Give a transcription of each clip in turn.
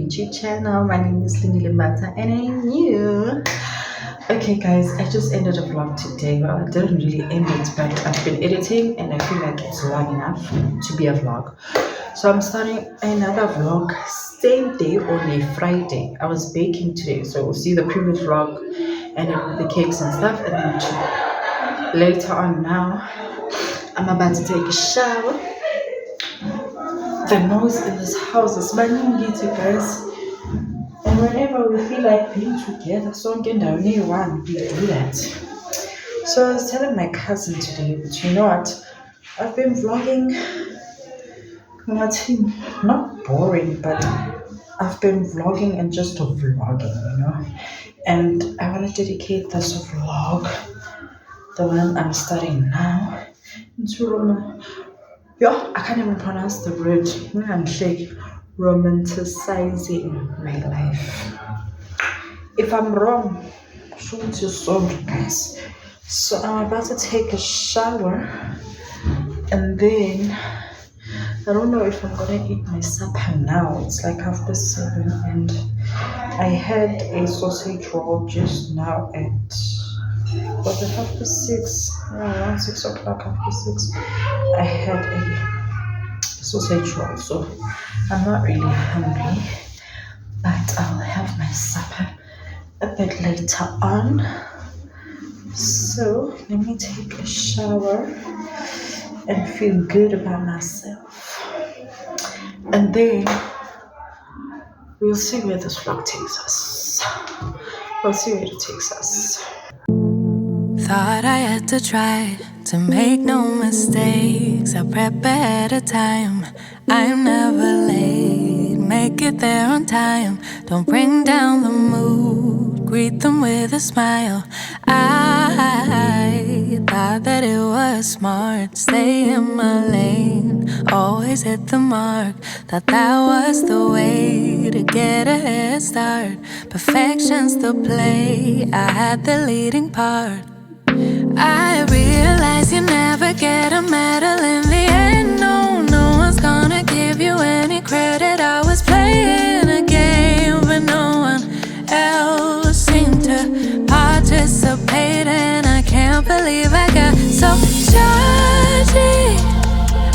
YouTube channel. My name is Lindy Limbata and I'm new. Okay guys, I just ended a vlog today. Well, I didn't really end it, but I've been editing and I feel like it's long enough to be a vlog. So I'm starting another vlog same day on a Friday. I was baking today, so we'll see the previous vlog and then the cakes and stuff, and then later on now I'm about to take a shower. The noise in this house is burning you guys. And whenever we feel like being together, so in day one, we do that. So I was telling my cousin today, but you know what? I've been vlogging, not boring, but I've been vlogging and just vlogging. And I want to dedicate this vlog, the one I'm starting now, to I can't even pronounce the word. I'm like romanticizing my life. If I'm wrong, shoot to sorry guys. So I'm about to take a shower and then I don't know if I'm gonna eat my supper now. It's like 7:30 and I had a sausage roll just now at was it 6:30? Around 6 o'clock, 6:30. I had a sausage roll, so I'm not really hungry, but I'll have my supper a bit later on. So let me take a shower and feel good about myself, and then we'll see where this vlog takes us. We'll see where it takes us. Thought I had to try to make no mistakes. I prep ahead of time. I'm never late. Make it there on time. Don't bring down the mood. Greet them with a smile. I thought that it was smart. Stay in my lane. Always hit the mark. Thought that was the way to get a head start. Perfection's the play. I had the leading part. I realize you never get a medal in the end. No, no one's gonna give you any credit. I was playing a game, but no one else seemed to participate. And I can't believe I got so judgy.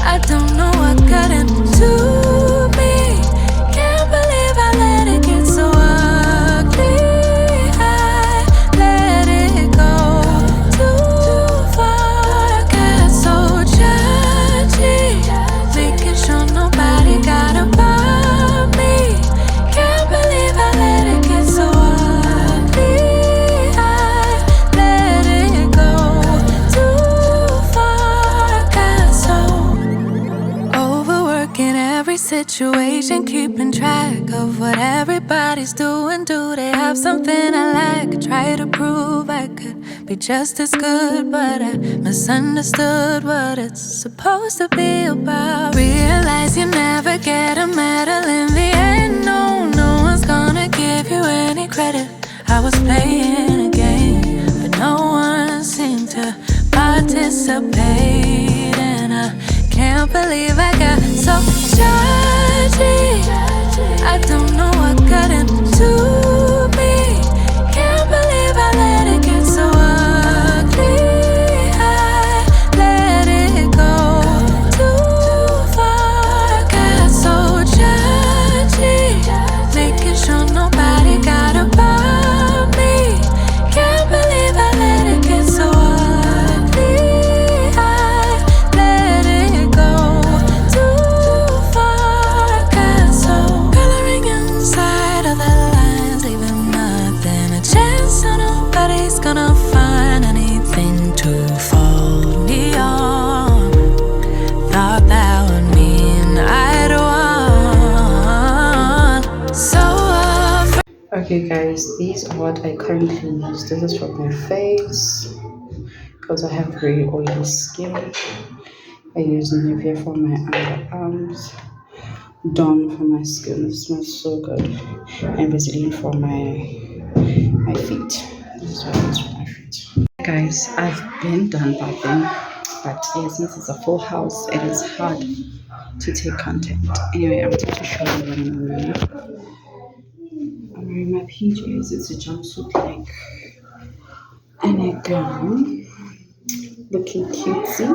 I don't know what got into me. Can't believe I let it get so ugly. Situation, keeping track of what everybody's doing. Do they have something I lack? Try to prove I could be just as good, but I misunderstood what it's supposed to be about. Realize you never get a medal in the end. No, no one's gonna give you any credit. I was playing a game, but no one seemed to participate. And I can't believe I got so judgy. I don't know what got into me. Can't believe I let it get so ugly. I let it go too far. Got so judgy, making sure nobody got above me. Can't believe I let it get so ugly. Gonna find anything to fold me on. Thought that would mean I'd won. So Okay guys, these are what I currently use. This is for my face because I have very oily skin. I use Nivea for my underarms, Dawn for my skin. It smells so good, and Vaseline for my feet. This is what I use for my feet. Guys, I've been done bathing, but yeah, since it's a full house, it is hard to take content. Anyway, I'm going to show you what I'm wearing. PJs. It's a jumpsuit like and a gown, looking cutesy.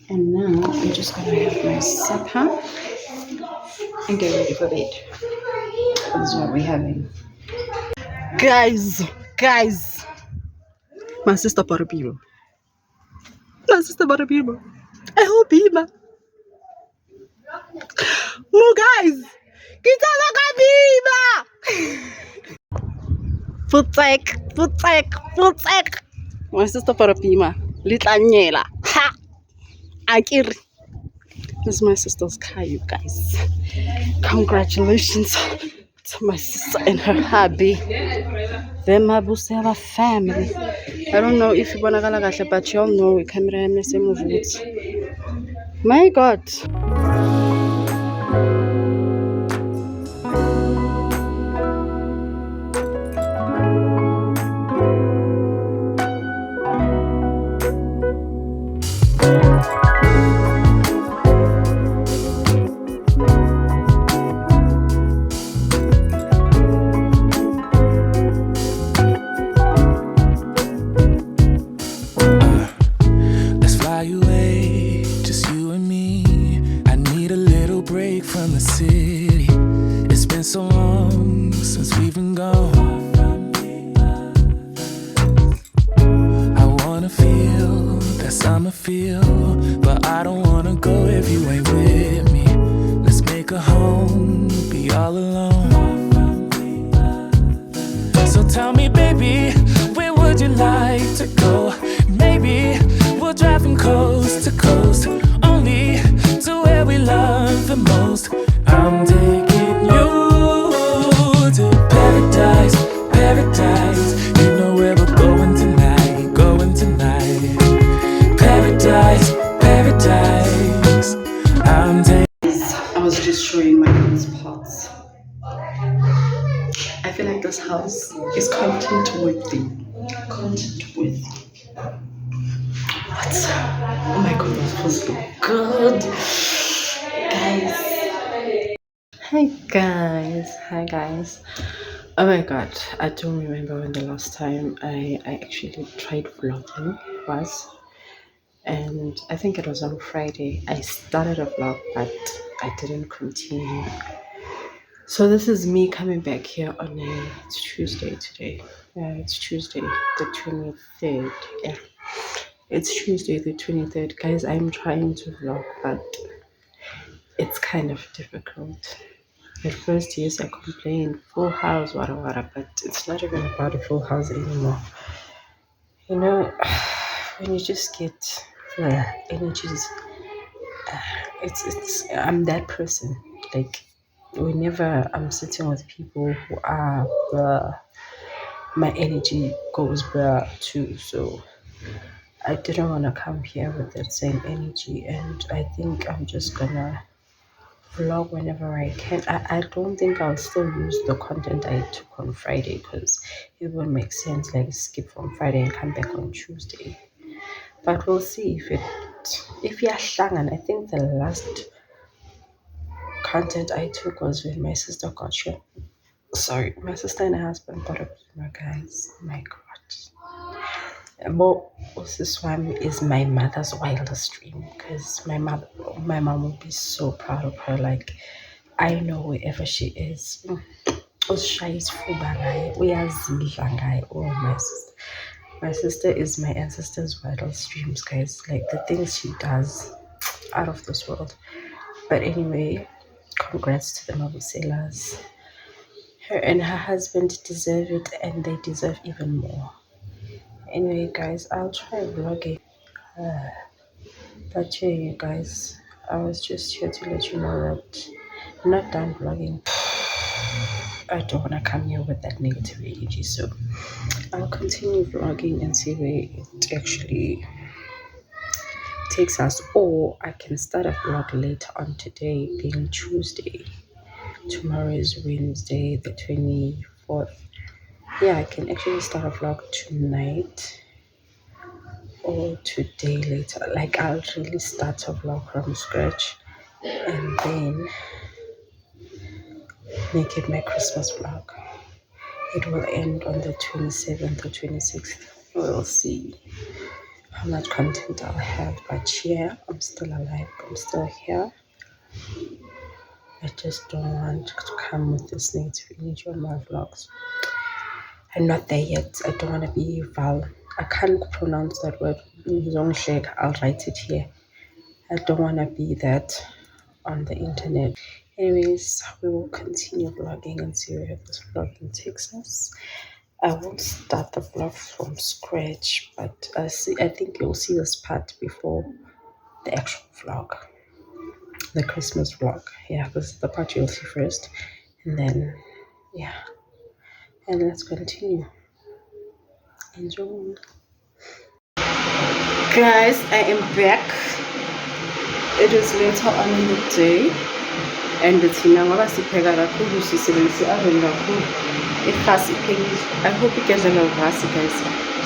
And now I'm just gonna have my supper and get ready for bed. This is what we're having. Guys, my sister Barabiro. My sister Barabiro. I hope Bima. Mo guys, kita Bima. Futsek. My sister Barabima. Litanyela. Ha! Akiri. This is my sister's car, you guys. Congratulations to my sister and her hubby. The Mabusela family. I don't know if you wanna go, but you all know we camera and my God. Let's fly away, just you and me. I need a little break from the city. It's been so long since we've been gone. I wanna feel that summer feel, but I don't wanna go if you ain't with me. Let's make a home, be all alone. So tell me, baby, where would you like to go? Maybe we'll drive from coast to coast, only to where we love the most. I'm taking you to paradise, paradise. You know where we're going tonight, going tonight. Paradise, paradise. I'm taking. I was just showing my kids parts. I feel like this house is content worthy. Content worthy. What? Oh my God, this feels so good. Guys. Hi guys. Oh my God, I don't remember when the last time I actually tried vlogging was. And I think it was on Friday. I started a vlog, but I didn't continue. So this is me coming back here on it's Tuesday today. Yeah, it's Tuesday the 23rd. Yeah, it's Tuesday the 23rd. Guys, I'm trying to vlog, but it's kind of difficult. At first, yes, I complained, full house, wada, but it's not even about a full house anymore. You know, when you just get energies, it's I'm that person. Like, whenever I'm sitting with people who are my energy goes there too. So I didn't want to come here with that same energy, and I think I'm just gonna vlog whenever I can. I don't think I'll still use the content I took on Friday because it won't make sense, like skip from Friday and come back on Tuesday. But we'll see if you're shangan. I think the last content I took was when my sister got shot. Sorry, my sister and her husband got up, guys. My God. But this one is my mother's wildest dream because my mom will be so proud of her. Like, I know wherever she is, usishayisfuba ngaye, uyazidla ngaye. Oh, my sister is my ancestor's wildest dreams, guys. Like, the things she does, out of this world. But anyway, congrats to the Mabuselas. Her and her husband deserve it, and they deserve even more. Anyway, guys, I'll try vlogging. But yeah, you guys, I was just here to let you know that I'm not done vlogging. I don't want to come here with that negative energy, so I'll continue vlogging and see where it actually takes us. Or I can start a vlog later on today, being Tuesday. Tomorrow is Wednesday, the 24th. Yeah, I can actually start a vlog tonight or today later. Like, I'll really start a vlog from scratch and then make it my Christmas vlog. it will end on the 27th or 26th. We'll see how much content I'll have. But yeah, I'm still alive. I'm still here. I just don't want to come with this negative energy on my vlogs. I'm not there yet. I don't want to be Val. I can't pronounce that word. Zongshek. I'll write it here. I don't want to be that on the internet. Anyways, we will continue vlogging and see where this vlogging takes us. I won't start the vlog from scratch, but I think you'll see this part before the actual vlog, the Christmas vlog. Yeah, this is the part you'll see first, and then yeah, and let's continue. Enjoy. Guys, I am back. It is later on in the day, and thina ngoba sipheka kakhulu sisebenzisa oven kakhulu. Ikhasi iphelile. I hope igezela uvasi, guys.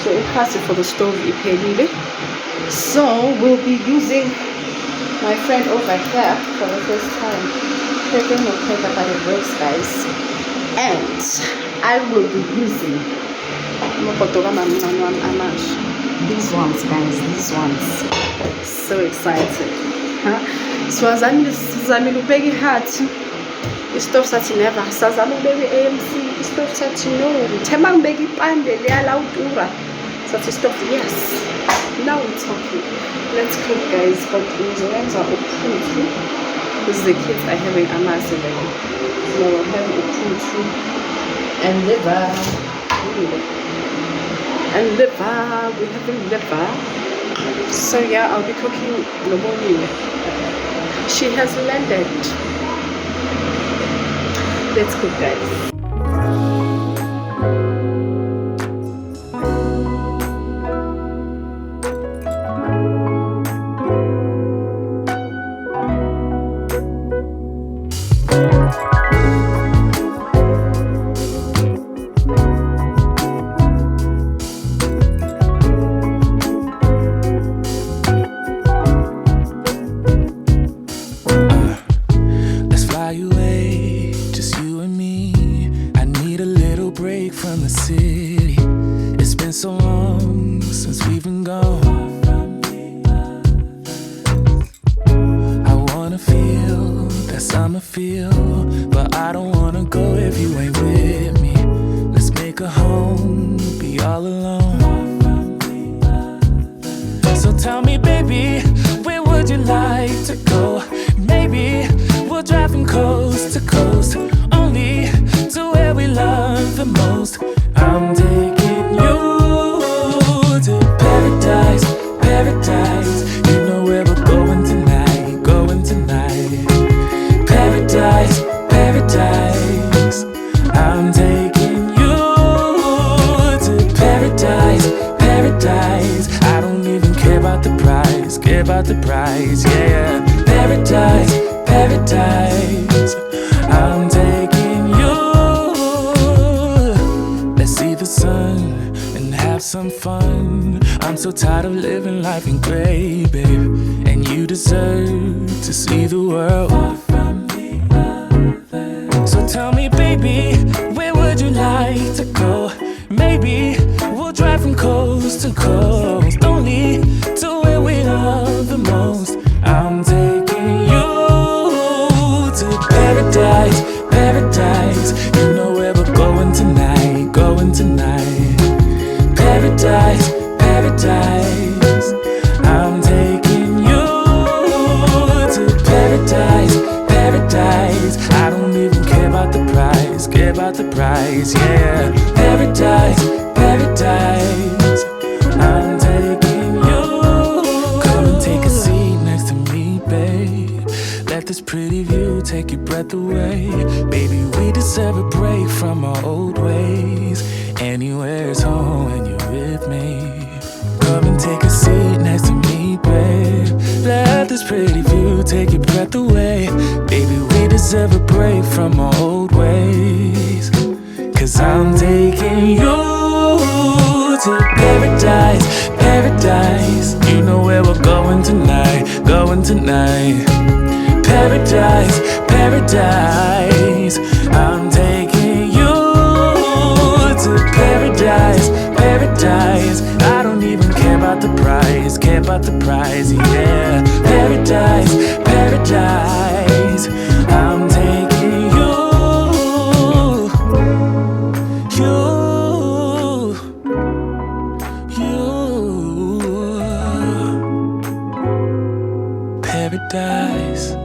So ikhasi for the stove iphelile. So we'll be using my friend over here for the first time. Taking no paper, but it works, guys. And I will be using these ones, guys. These ones. So excited. Sizamile ubeka ihathi istove sathi never sazama ubeka i-AMC istove sathi no thema ngibeka ipande leya la utura sathi stove yes, now we're talking. Let's cook, guys. But ngizoyenza uphuthu because the kids are having amasi already. So we'll have uphuthu and liver. And liver, we're having liver. So yeah, I'll be cooking Loboni. She has landed. Let's cook, guys. From the city, it's been so long since we've been gone. I wanna feel that summer feel, but I don't wanna go if you ain't with me. Let's make a home, be all alone. So tell me, baby, where would you like to go? Maybe we'll drive from coast to coast, only to where we love the most. I'm taking you to paradise, paradise. You know where we're going tonight, going tonight. Paradise, paradise. I'm taking you to paradise, paradise. I don't even care about the price, care about the price, yeah. Paradise, paradise. I'm taking you. Let's see the sun and have some fun. I'm so tired of living life in gray, babe. And you deserve to see the world. So tell me, baby, where would you like to go? Maybe we'll drive from coast to coast, only to where we love the most. I'm taking you to paradise, paradise. You know where we're going tonight, going tonight. Paradise, paradise. I'm taking you to paradise, paradise. I don't even care about the price, care about the price, yeah. Paradise, paradise. I'm taking you. Come and take a seat next to me, babe. Let this pretty view take your breath away. Baby, we deserve a break from our old ways. Anywhere's home when you're with me. Come and take a seat next to me, babe. Let this pretty view take your breath away. Baby, we deserve a break from our old ways. Cause I'm taking you to paradise, paradise. You know where we're going tonight, going tonight. Paradise, paradise. I'm taking you about the price, care about the price, yeah. Paradise, paradise. I'm taking you, paradise.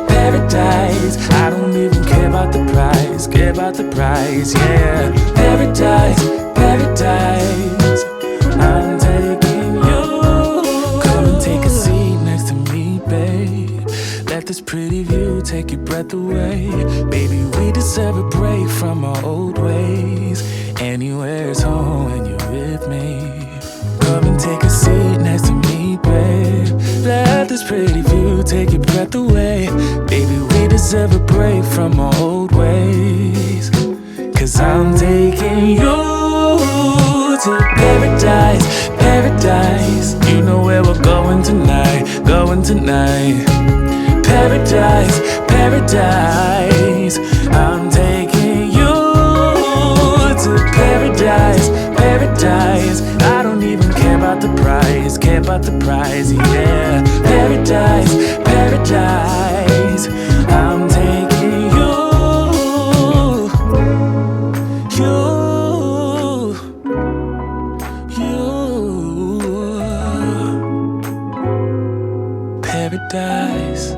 Paradise, I don't about the price, yeah. Paradise, paradise, I'm taking you. Come and take a seat next to me, babe. Let this pretty view take your breath away. Baby, we deserve a break from our old ways. Anywhere's home when you're with me. Come and take a seat next to me, babe. Let this pretty view take your breath away. Baby, we deserve a break from our old ways. 'Cause I'm taking you to paradise, paradise. You know where we're going tonight, going tonight. Paradise, paradise, I'm taking you to paradise, paradise. I don't even care about the price, care about the price, yeah. Paradise, paradise, I'm taking you, paradise.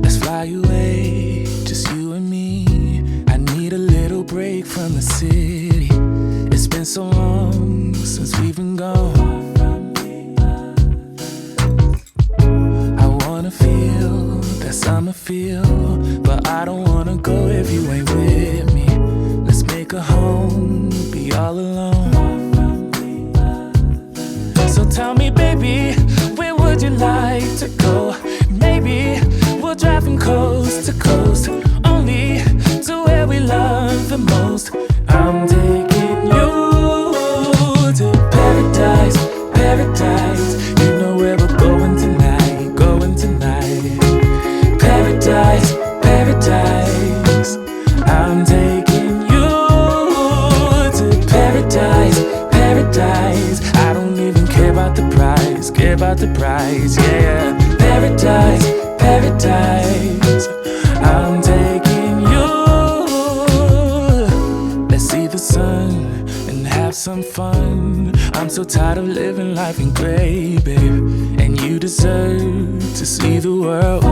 Let's fly away, just you and me. I need a little break from the city. It's been so long since we've been gone. I wanna feel that summer feel, but I don't wanna go if you ain't with me. Let's make a home, be all alone. So tell me, baby, where would you like to go? Maybe we'll drive from coast to coast, only to where we love the most. I'm taking you to paradise, paradise. You know where we're going tonight, going tonight. Paradise, paradise, I'm taking you to paradise, paradise. I don't even care about the price, care about the price, yeah. Paradise, paradise, I'm taking you. Let's see the sun and have some fun. I'm so tired of living life in gray, babe. And you deserve to see the world.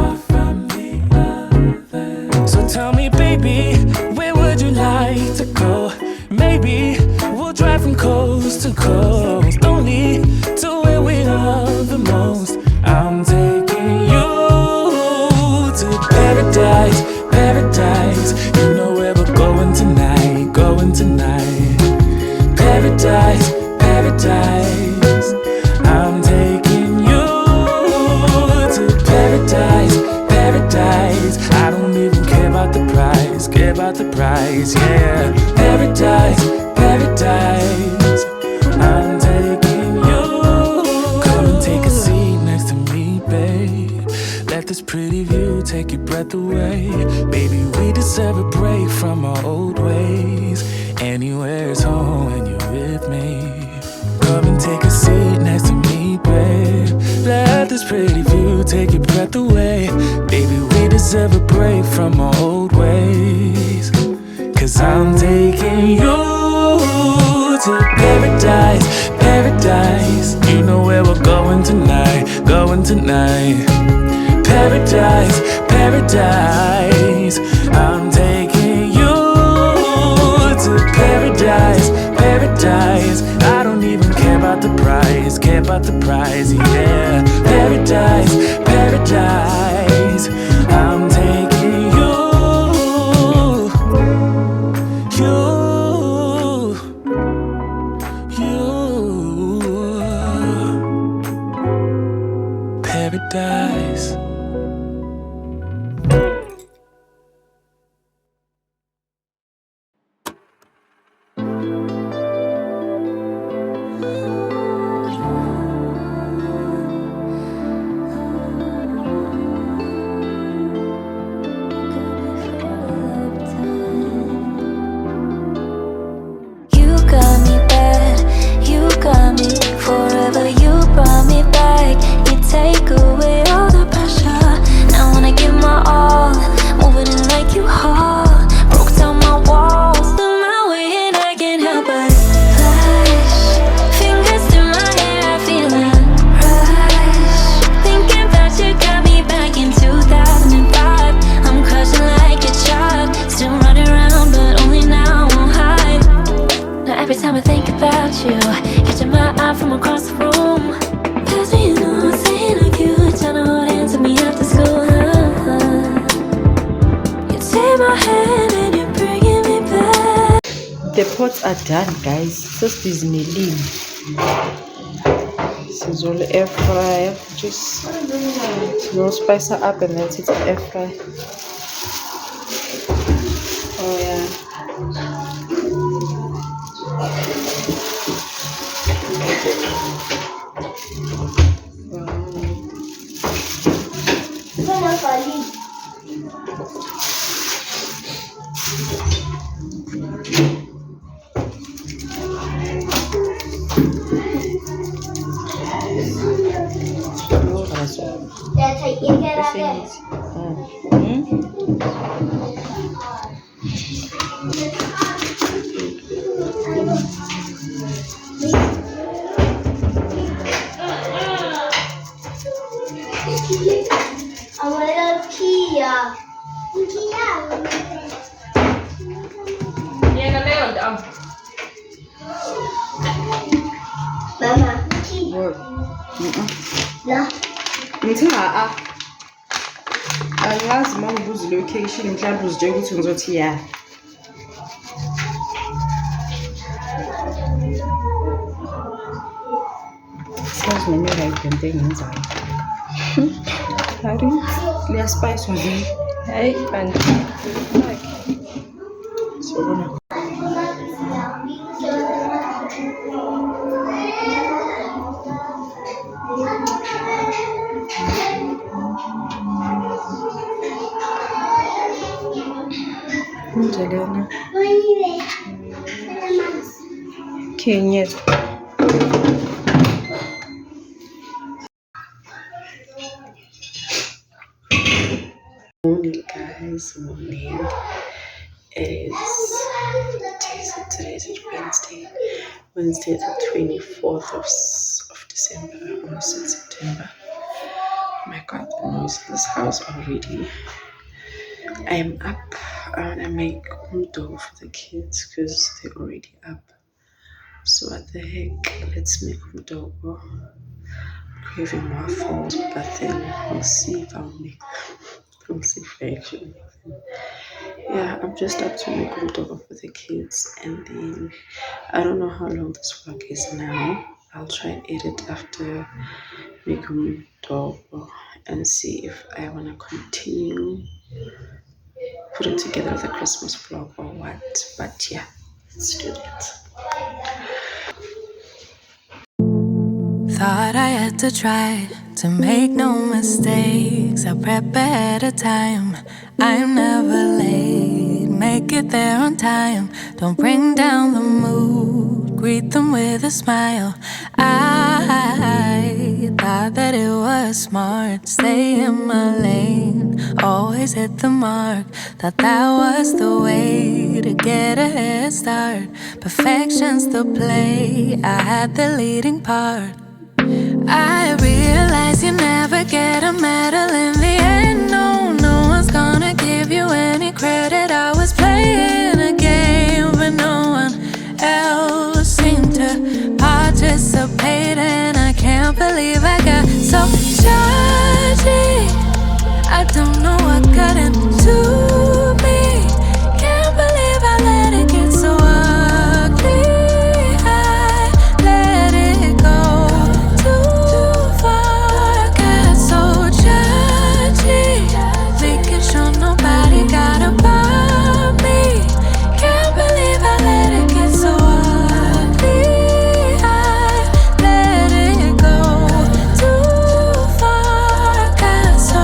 So tell me, baby, where would you like to go? Maybe we'll drive from coast to coast, only to where we love the most. I'm taking you to paradise, paradise. You know where we're going tonight, going tonight. Paradise, paradise, I'm taking you to paradise, paradise. I don't even care about the price, care about the price, yeah. Paradise, paradise, I'm taking you. Come and take a seat next to me, babe. Let this pretty view take your breath away. Baby, we deserve a break from our old ways. Anywhere's home when you're with me. Come and take a seat next to me, babe. Let this pretty view take your breath away. Baby, we deserve a break from our old ways. 'Cause I'm taking you to paradise, paradise. You know where we're going tonight, going tonight. Paradise, paradise, I'm taking you to paradise, paradise. I don't even care about the price, care about the price, yeah. Paradise, paradise, I'm taking you, paradise. pots are done, guys. Just this milling. This is all air fry. Just spice her up and then it's an air fry. Oh yeah. Angazi uma ngibuza location mhlawumbe uzitshela ukuthi ngizothi ya. Sazi noma right engenzayo. Hari liya spice wazini. Hey bantu. So bona. Kenya. Morning, guys. Morning. Today's Wednesday. Wednesday, the 24th of December. Almost in September. Oh my God, the noise in this house already. I am up and I make dough for the kids because they're already up. So what the heck, let's make dough. Craving waffles, but then we'll see if I'll make them. We'll see if I actually make them. Yeah, I'm just up to make dough for the kids, and then I don't know how long this vlog is now. I'll try and edit after making dough and see if I want to continue putting together the Christmas vlog or what. But yeah, let's do that. Thought I had to try to make no mistakes. I prep ahead of time. I'm never late. Make it there on time. Don't bring down the mood. Greet them with a smile. I thought that it was smart. Stay in my lane. Always hit the mark. Thought that was the way to get a head start. Perfection's the play. I had the leading part. I realize you never get a medal in the end. No, no one's gonna give you any credit. I was playing a game, but no one else seemed to participate. And I can't believe I got so judgy. I don't know what got into me. Can't believe I let it get so ugly. I let it go too far. Got so judgy, making sure nobody got above me. Can't believe I let it get so ugly. I let it go too far. Got so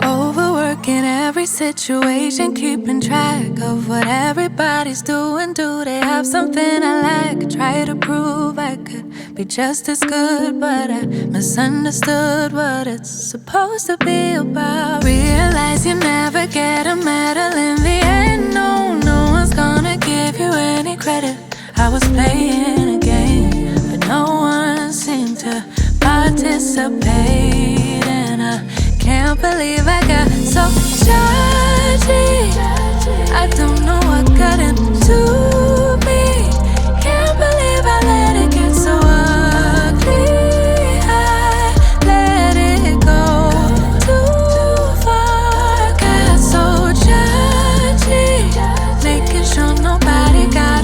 overworking every situation, keeping track of what everybody's doing. Do they have something I lack? Try to prove I could be just as good, but I misunderstood what it's supposed to be about. Realize you never get a medal in the end. No, no one's gonna give you any credit. I was playing a game, but no one seemed to participate. And I can't believe I got so judgy. I don't know what got into me. Can't believe I let it get so ugly. I let it go too far. Got so judgy, making sure nobody got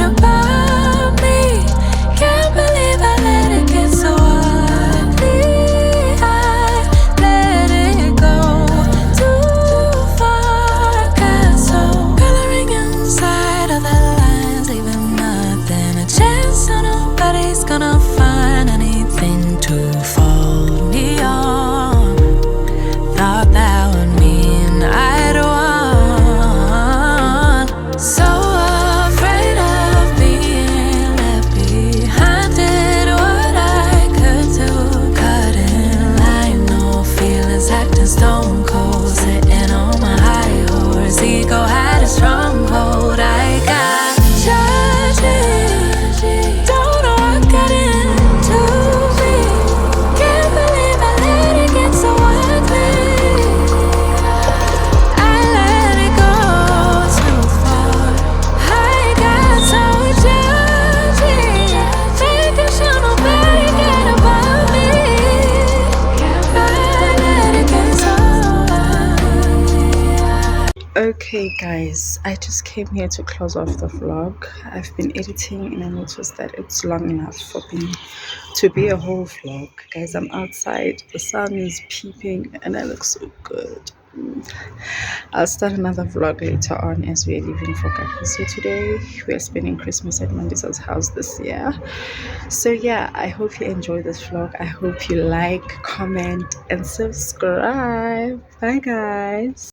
Okay, guys, I just came here to close off the vlog. I've been editing and I noticed that it's long enough for me to be a whole vlog. Guys, I'm outside, the sun is peeping, and I look so good. I'll start another vlog later on as we're leaving for Kagiso today. We're spending Christmas at Mandisa's house this year. So yeah, I hope you enjoy this vlog. I hope you like, comment, and subscribe. Bye, guys.